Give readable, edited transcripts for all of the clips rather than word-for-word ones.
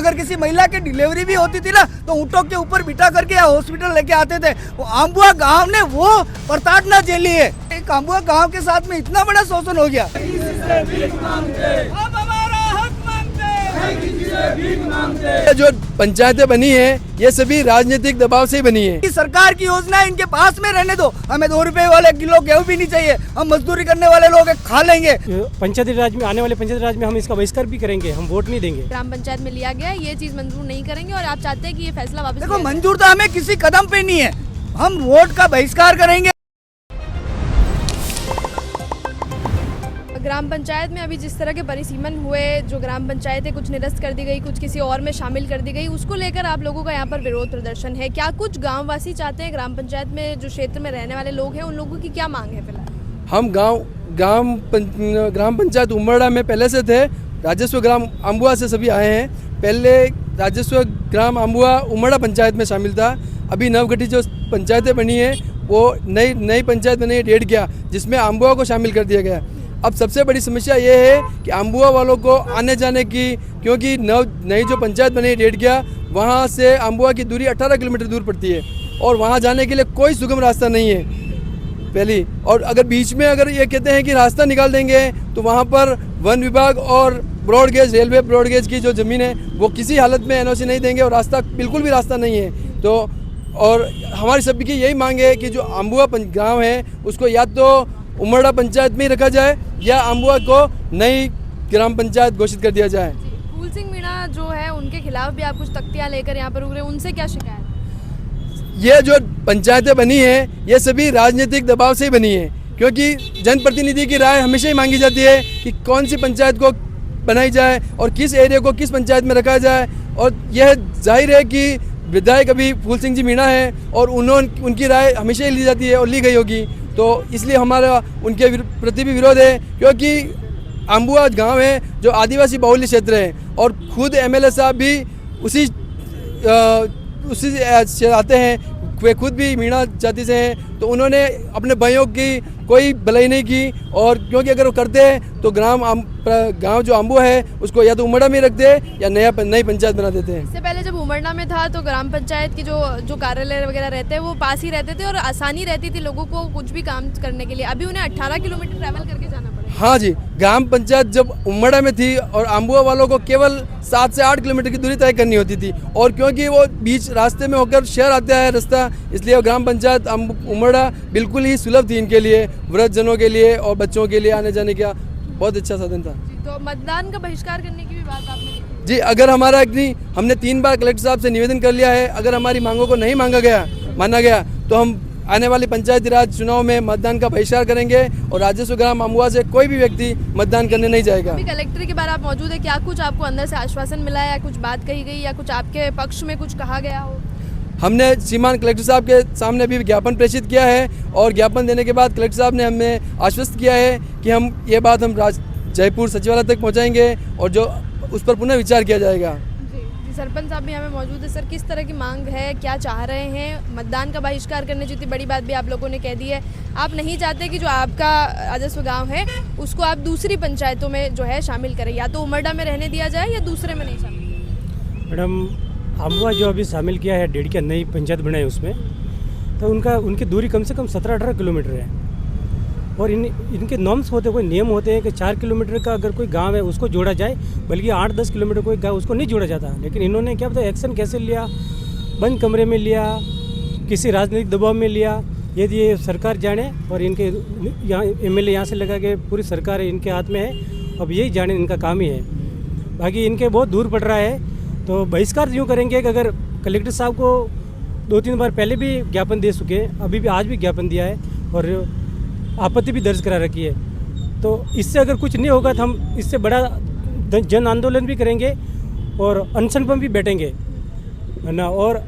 अगर किसी महिला की डिलीवरी भी होती थी ना तो ऊँटों के ऊपर बिठा करके या हॉस्पिटल लेके आते थे। वो आम्बुआ गांव ने वो प्रताड़ना झेली है। एक आम्बुआ गांव के साथ में इतना बड़ा शोषण हो गया। ये जो पंचायतें बनी है ये सभी राजनीतिक दबाव से ही बनी है। सरकार की योजना इनके पास में रहने दो, हमें 2 रुपए वाले किलो गेहूं भी नहीं चाहिए, हम मजदूरी करने वाले लोग खा लेंगे। पंचायती राज में आने वाले पंचायती राज में हम इसका बहिष्कार भी करेंगे, हम वोट नहीं देंगे। ग्राम पंचायत में लिया गया ये चीज मंजूर नहीं करेंगे और आप चाहते हैं कि ये फैसला वापस देखो मंजूर तो हमें किसी कदम पे नहीं है, हम वोट का बहिष्कार करेंगे। ग्राम पंचायत में अभी जिस तरह के परिसीमन हुए, जो ग्राम पंचायतें कुछ निरस्त कर दी गई, कुछ किसी और में शामिल कर दी गई, उसको लेकर आप लोगों का यहाँ पर विरोध प्रदर्शन है। क्या कुछ गांववासी चाहते हैं, ग्राम पंचायत में जो क्षेत्र में रहने वाले लोग हैं उन लोगों की क्या मांग है फिलहाल? हम ग्राम पंचायत उमरड़ा में पहले से थे, राजस्व ग्राम अम्बुआ से सभी आए हैं। पहले राजस्व ग्राम अम्बुआ उमरड़ा पंचायत में शामिल था। अभी नवगठित जो पंचायतें बनी है वो नई पंचायत बनी है डेढ़किया, जिसमें अम्बुआ को शामिल कर दिया गया। अब सबसे बड़ी समस्या ये है कि अम्बुआ वालों को आने जाने की, क्योंकि नई जो पंचायत बनी है डेढ़किया, वहाँ से अम्बुआ की दूरी 18 किलोमीटर दूर पड़ती है और वहाँ जाने के लिए कोई सुगम रास्ता नहीं है पहली। और अगर बीच में अगर ये कहते हैं कि रास्ता निकाल देंगे तो वहाँ पर वन विभाग और ब्रॉडगेज रेलवे ब्रॉडगेज की जो ज़मीन है वो किसी हालत में एनओसी नहीं देंगे और रास्ता बिल्कुल भी रास्ता नहीं है। तो और हमारी सभी की यही मांग है कि जो अम्बुआ गाँव है उसको या तो उमरड़ा पंचायत में ही रखा जाए या अम्बुआ को नई ग्राम पंचायत घोषित कर दिया जाए। फूल सिंह मीणा जो है उनके खिलाफ भी आप कुछ तख्तियाँ लेकर यहाँ पर उभरे, उनसे क्या शिकायत? ये जो पंचायतें बनी है ये सभी राजनीतिक दबाव से ही बनी है, क्योंकि जनप्रतिनिधि की राय हमेशा ही मांगी जाती है कि कौन सी पंचायत को बनाई जाए और किस एरिया को किस पंचायत में रखा जाए। और यह जाहिर है कि विधायक अभी फूल सिंह जी मीणा है और उनकी राय हमेशा ही ली जाती है और ली गई होगी, तो इसलिए हमारा उनके प्रति भी विरोध है। क्योंकि अम्बुआ गांव है जो आदिवासी बाहुल्य क्षेत्र है और खुद एमएलए साहब भी उसी से आते हैं, वे खुद भी मीणा जाति से हैं, तो उन्होंने अपने भाइयों की कोई भलाई नहीं की। और क्योंकि अगर वो करते हैं तो गांव जो अम्बुआ है उसको या तो उमरड़ा में रखते हैं या नई पंचायत बना देते हैं। इससे पहले जब उमरड़ा में था तो ग्राम पंचायत की जो कार्यालय वगैरह रहते हैं वो पास ही रहते थे और आसानी रहती थी लोगों को कुछ भी काम करने के लिए। अभी उन्हें 18 किलोमीटर ट्रैवल करके जाना पड़ेगा। हाँ जी, ग्राम पंचायत जब उमरड़ा में थी और अम्बुआ वालों को केवल 7 से 8 किलोमीटर की दूरी तय करनी होती थी, और क्योंकि वो बीच रास्ते में होकर शहर आता है रास्ता, इसलिए ग्राम पंचायत उमरड़ा बिल्कुल ही सुलभ थी इनके लिए, वृद्धजनों के लिए और बच्चों के लिए आने जाने का बहुत अच्छा साधन था। तो मतदान का बहिष्कार करने की भी बात आपने की जी, अगर हमने 3 बार कलेक्टर साहब से निवेदन कर लिया है, अगर हमारी मांगों को नहीं माना गया तो हम आने वाली पंचायती राज चुनाव में मतदान का बहिष्कार करेंगे और राजस्व ग्राम अम्बुआ से कोई भी व्यक्ति मतदान करने नहीं जाएगा। अभी कलेक्टर के बारे आप मौजूद है, क्या कुछ आपको अंदर से आश्वासन मिला है या कुछ बात कही गई या कुछ आपके पक्ष में कुछ कहा गया हो? हमने श्रीमान कलेक्टर साहब के सामने भी ज्ञापन प्रेषित किया है और ज्ञापन देने के बाद कलेक्टर साहब ने हमें आश्वस्त किया है कि हम ये बात हम जयपुर सचिवालय तक पहुंचाएंगे और जो उस पर पुनः विचार किया जाएगा। जी, सरपंच साहब भी हमें मौजूद है। सर, किस तरह की मांग है, क्या चाह रहे हैं? मतदान का बहिष्कार करने जितनी बड़ी बात भी आप लोगों ने कह दी है, आप नहीं चाहते कि जो आपका राजस्व गाँव है उसको आप दूसरी पंचायतों में जो है शामिल करें, या तो उमरड़ा में रहने दिया जाए या दूसरे में नहीं शामिल करें? मैडम, अम्बुआ जो अभी शामिल किया है डेढ़किया नई पंचायत बनाई उसमें, तो उनकी दूरी कम से कम 17-18 किलोमीटर है और इनके नॉर्म्स होते, कोई नियम होते हैं कि 4 किलोमीटर का अगर कोई गांव है उसको जोड़ा जाए, बल्कि 8-10 किलोमीटर कोई गांव उसको नहीं जोड़ा जाता। लेकिन इन्होंने क्या पता एक्शन कैसे लिया, बंद कमरे में लिया, किसी राजनीतिक दबाव में लिया, ये सरकार जाने। और इनके यहाँ एमएलए यहाँ से लगा के पूरी सरकार इनके हाथ में है, अब यही जाने इनका काम ही है, बाकी इनके बहुत दूर पड़ रहा है। तो बहिष्कार यूँ करेंगे कि अगर कलेक्टर साहब को 2-3 बार पहले भी ज्ञापन दे चुके हैं, अभी भी आज भी ज्ञापन दिया है और आपत्ति भी दर्ज करा रखी है, तो इससे अगर कुछ नहीं होगा तो हम इससे बड़ा जन आंदोलन भी करेंगे और अनशन पर भी बैठेंगे, है ना। और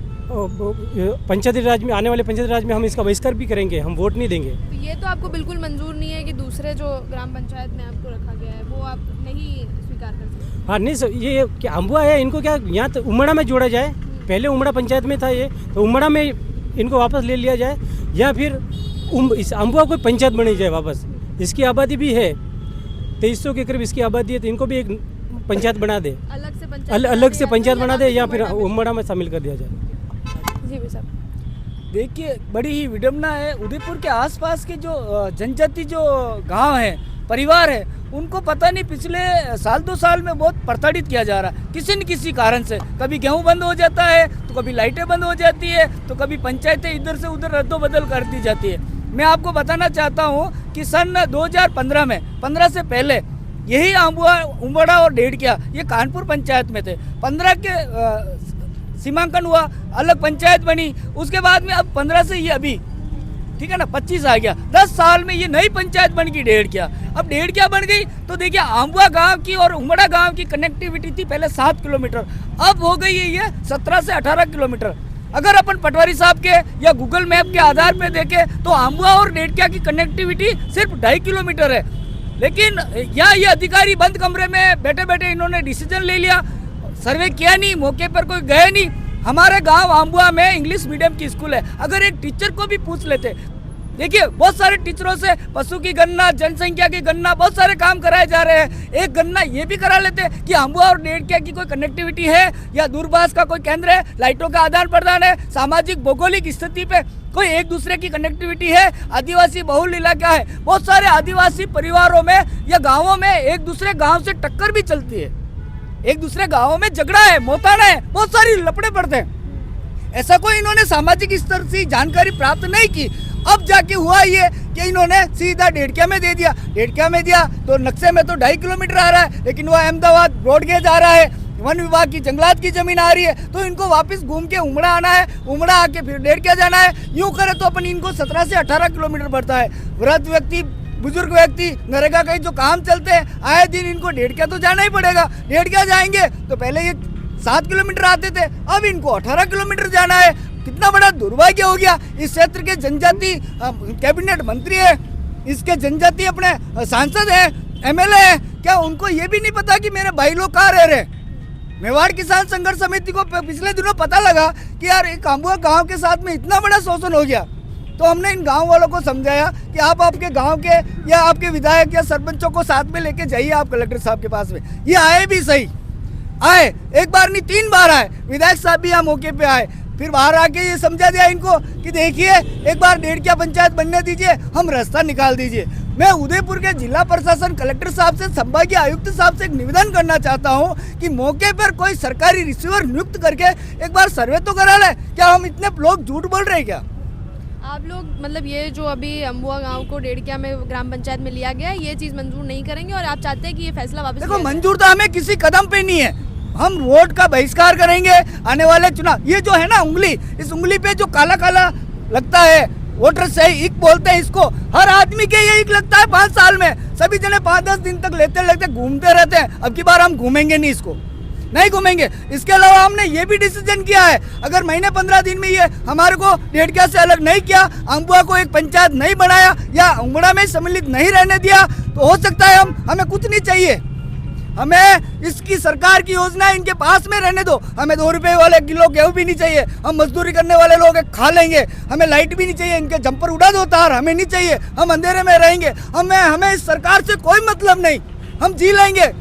पंचायती राज में आने वाले पंचायती राज में हम इसका बहिष्कार भी करेंगे, हम वोट नहीं देंगे। तो ये तो आपको बिल्कुल मंजूर नहीं है कि दूसरे जो ग्राम पंचायत में आपको रखा गया है वो आप नहीं स्वीकार कर सकते? हाँ, नहीं सर, ये क्या अम्बुआ है, इनको क्या यहाँ तो उमरड़ा में जोड़ा जाए, पहले उमरड़ा पंचायत में था ये, तो उमरड़ा में इनको वापस ले लिया जाए, या फिर इस अम्बुआ कोई पंचायत बनी जाए वापस। इसकी आबादी भी है 2300 के करीब इसकी आबादी है, तो इनको भी एक पंचायत बना दे। अलग से अलग से पंचायत बना दे या फिर उमड़ा में शामिल कर दिया जाए। जी भाई साहब। देखिए, बड़ी ही विडम्बना है। उदयपुर के आसपास के जो जनजाति जो गांव है, परिवार है, उनको पता नहीं पिछले साल 2 साल में बहुत प्रताड़ित किया जा रहा है किसी न किसी कारण से। कभी गेहूं बंद हो जाता है, तो कभी लाइटें बंद हो जाती है, तो कभी पंचायतें इधर से उधर रद्दोबदल कर दी जाती है। मैं आपको बताना चाहता हूं कि सन 2015 में, 15 से पहले यही आंबुआ, उमड़ा और डेढ़किया ये कानपुर पंचायत में थे। 15 के सीमांकन हुआ, अलग पंचायत बनी, उसके बाद में अब 15 से ये अभी, ठीक है ना, 25 आ गया। 10 साल में ये नई पंचायत बन गई डेढ़किया। अब डेढ़किया बन गई तो देखिए, आंबुआ गांव की और उमड़ा गांव की कनेक्टिविटी थी पहले 7 किलोमीटर, अब हो गई है ये 17 से 18 किलोमीटर। अगर अपन पटवारी साहब के या गूगल मैप के आधार पे देखें तो आंबुआ और डेढ़किया की कनेक्टिविटी सिर्फ 2.5 किलोमीटर है। लेकिन यहाँ ये अधिकारी बंद कमरे में बैठे बैठे इन्होंने डिसीजन ले लिया, सर्वे किया नहीं, मौके पर कोई गए नहीं। हमारे गांव आंबुआ में इंग्लिश मीडियम की स्कूल है, अगर एक टीचर को भी पूछ लेते, देखिए बहुत सारे टीचरों से पशु की गणना, जनसंख्या की गणना, बहुत सारे काम कराए जा रहे हैं। एक गणना ये भी करा लेते कि आंबुआ और डेढ़किया की कोई कनेक्टिविटी है या दूरभाष का कोई केंद्र है, लाइटों का आदान प्रदान है, सामाजिक भौगोलिक स्थिति पे कोई एक दूसरे की कनेक्टिविटी है, आदिवासी बहुल इलाका है, बहुत सारे आदिवासी परिवारों में या गाँवों में एक दूसरे गाँव से टक्कर भी चलती है, एक दूसरे गाँवों में झगड़ा है, मोताना है, बहुत सारी लपड़े पड़ते हैं। ऐसा कोई इन्होंने सामाजिक स्तर से जानकारी प्राप्त नहीं की। अब जाके हुआ ये कि इन्होंने सीधा डेढ़किया में दे दिया। डेढ़किया में दिया तो नक्शे में तो 2.5 किलोमीटर आ रहा है, लेकिन वो अहमदाबाद ब्रॉडगेज आ रहा है, वन विभाग की जंगलात की जमीन आ रही है, तो इनको वापस घूम के उमड़ा आना है, उमड़ा आके फिर डेढ़किया जाना है। यूं करे तो अपन इनको 17 से 18 किलोमीटर पड़ता है। वृद्ध व्यक्ति, बुजुर्ग व्यक्ति, नरेगा के जो काम चलते हैं, आए दिन इनको डेढ़किया तो जाना ही पड़ेगा। डेढ़किया जाएंगे तो पहले ये 7 किलोमीटर आते थे, अब इनको 18 किलोमीटर जाना है। कितना बड़ा दुर्भाग्य हो गया। इस क्षेत्र के जनजाति कैबिनेट मंत्री है, इसके जनजाति अपने सांसद है, MLA है, क्या उनको ये भी नहीं पता कि मेरे भाई लोग कहाँ रह रहे? मेवाड़ किसान संघर्ष समिति को पिछले दिनों पता लगा कि यार एक आंबुआ गांव के साथ में इतना बड़ा शोषण हो गया, तो हमने इन गांव वालों को समझाया कि आप आपके गांव के या आपके विधायक या सरपंचों को साथ में लेके जाइए आप कलेक्टर साहब के पास में। ये आए भी सही, आए, एक बार नहीं 3 बार आए, विधायक साहब भी यहाँ मौके पे आए, फिर बाहर आके ये समझा दिया इनको कि देखिए एक बार डेढ़किया पंचायत बनने दीजिए, हम रास्ता निकाल दीजिए। मैं उदयपुर के जिला प्रशासन, कलेक्टर साहब से, संभागीय आयुक्त साहब से एक निवेदन करना चाहता हूं कि मौके पर कोई सरकारी रिसीवर नियुक्त करके एक बार सर्वे तो करा ले। क्या हम इतने लोग झूठ बोल रहे हैं क्या? आप लोग मतलब ये जो अभी अम्बुआ गांव को डेढ़किया में ग्राम पंचायत में लिया गया है, ये चीज़ मंजूर नहीं करेंगे और आप चाहते हैं कि ये फैसला वापस? देखो, मंजूर तो हमें किसी कदम पे नहीं है, हम वोट का बहिष्कार करेंगे आने वाले चुनाव। ये जो है ना उंगली, इस उंगली पे जो काला काला लगता है, वोटर सही इक बोलते हैं इसको, हर आदमी के ये इक लगता है 5 साल में। सभी जने 5-10 दिन तक लेते लेते घूमते रहते हैं। अब की बार हम घूमेंगे नहीं, इसको नहीं घूमेंगे। इसके अलावा हमने ये भी डिसीजन किया है, अगर महीने 15 दिन में ये हमारे को डेढ़किया से अलग नहीं किया, अम्बुआ को एक पंचायत नहीं बनाया या उमड़ा में सम्मिलित नहीं रहने दिया, तो हो सकता है हमें कुछ नहीं चाहिए, हमें इसकी सरकार की योजना इनके पास में रहने दो। हमें 2 रुपए वाले किलो गेहूं भी नहीं चाहिए, हम मजदूरी करने वाले लोग खा लेंगे। हमें लाइट भी नहीं चाहिए, इनके जंपर उड़ा दो तार, हमें नहीं चाहिए, हम अंधेरे में रहेंगे। हमें इस सरकार से कोई मतलब नहीं, हम जी लेंगे।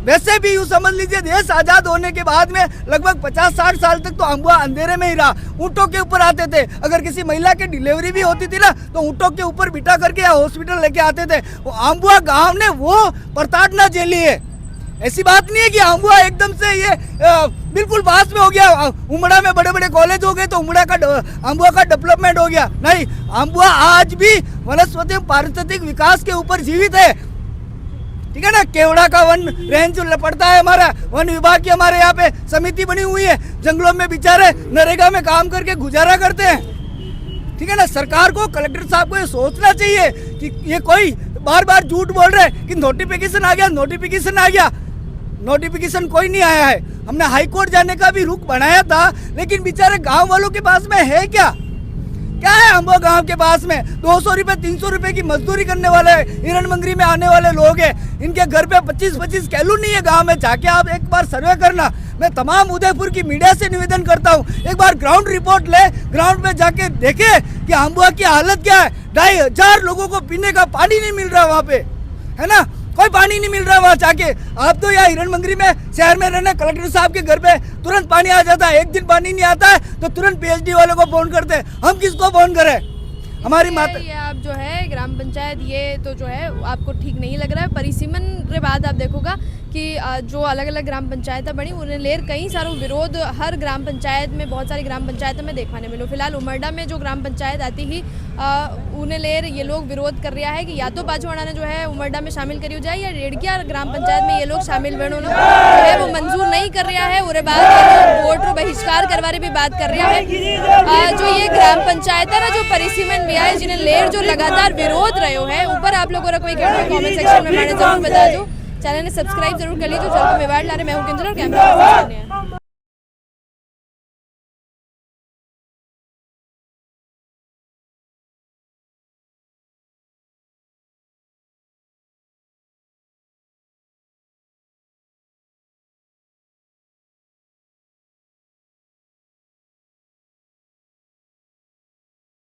वैसे भी यूँ समझ लीजिए, देश आज़ाद होने के बाद में लगभग 50-60 साल तक तो अम्बुआ अंधेरे में ही रहा। ऊँटों के ऊपर आते थे, अगर किसी महिला की डिलीवरी भी होती थी ना तो ऊँटों के ऊपर बिठा करके या हॉस्पिटल लेके आते थे। वो अम्बुआ गांव ने वो प्रताड़ना झेली है। ऐसी बात नहीं है कि अम्बुआ एकदम से ये बिल्कुल पास में हो गया, उमड़ा में बड़े बड़े कॉलेज हो गए तो अम्बुआ का डेवलपमेंट हो गया। नहीं, अम्बुआ आज भी वनस्पति पारिस्थितिक विकास के ऊपर जीवित है, ठीक है ना। केवड़ा का वन रेंज जो पड़ता है हमारा, वन विभाग की हमारे यहाँ पे समिति बनी हुई है, जंगलों में बेचारे नरेगा में काम करके गुजारा करते हैं, ठीक है ना। सरकार को, कलेक्टर साहब को ये सोचना चाहिए कि ये कोई बार बार झूठ बोल रहे हैं कि नोटिफिकेशन आ गया, नोटिफिकेशन आ गया। नोटिफिकेशन कोई नहीं आया है। हमने हाई कोर्ट जाने का भी रुख बनाया था, लेकिन बेचारे गाँव वालों के पास में है क्या है? अम्बुआ गांव के पास में 200 रुपए 300 रुपए की मजदूरी करने वाले, हिरणमंगरी में आने वाले लोग हैं, इनके घर पे 25-25 कैलू नहीं है गांव में। जाके आप एक बार सर्वे करना। मैं तमाम उदयपुर की मीडिया से निवेदन करता हूं, एक बार ग्राउंड रिपोर्ट ले, ग्राउंड में जाके देखे कि अम्बुआ की हालत क्या है। 2500 लोगों को पीने का पानी नहीं मिल रहा वहाँ पे, है ना। कोई पानी नहीं मिल रहा वहाँ जाके। आप तो यहाँ हिरन मंगरी में शहर में रहने कलेक्टर साहब के घर पे तुरंत पानी आ जाता है, एक दिन पानी नहीं आता है तो तुरंत पीएचडी वालों को फोन करते हैं। हम किसको फोन करें? हमारी माता ये आप जो है ग्राम पंचायत ये तो जो है आपको ठीक नहीं लग रहा है। परिसीमन रे बाद आप देखोगा कि जो अलग अलग ग्राम पंचायतें बनी उन्हें लेर कई सारों विरोध हर ग्राम पंचायत में बहुत सारी ग्राम पंचायतों में देखने मिलो। फिलहाल उमरडा में जो ग्राम पंचायत आती ही उन्हें लेर ये लोग विरोध कर रहा है कि या तो बाजवाड़ा ने जो है उमरडा में शामिल करी हो जाए या रेड़किया ग्राम पंचायत में ये लोग शामिल बनो जो है वो मंजूर नहीं कर रहा है। और बाद ये लोग वोट रो बहिष्कार करवाने भी बात कर रहा है। जो ये ग्राम पंचायत है ना जो परिसीमन में है जिन्हें लेर जो लगातार विरोध रहे है ऊपर आप लोगों का कोई कहना कमेंट सेक्शन में मैंने जरूर बता दो। चैनल ने सब्सक्राइब जरूर कर लीजिए। चलो मेवाड़ ला रहे मैं हूं किंजल और कैमरा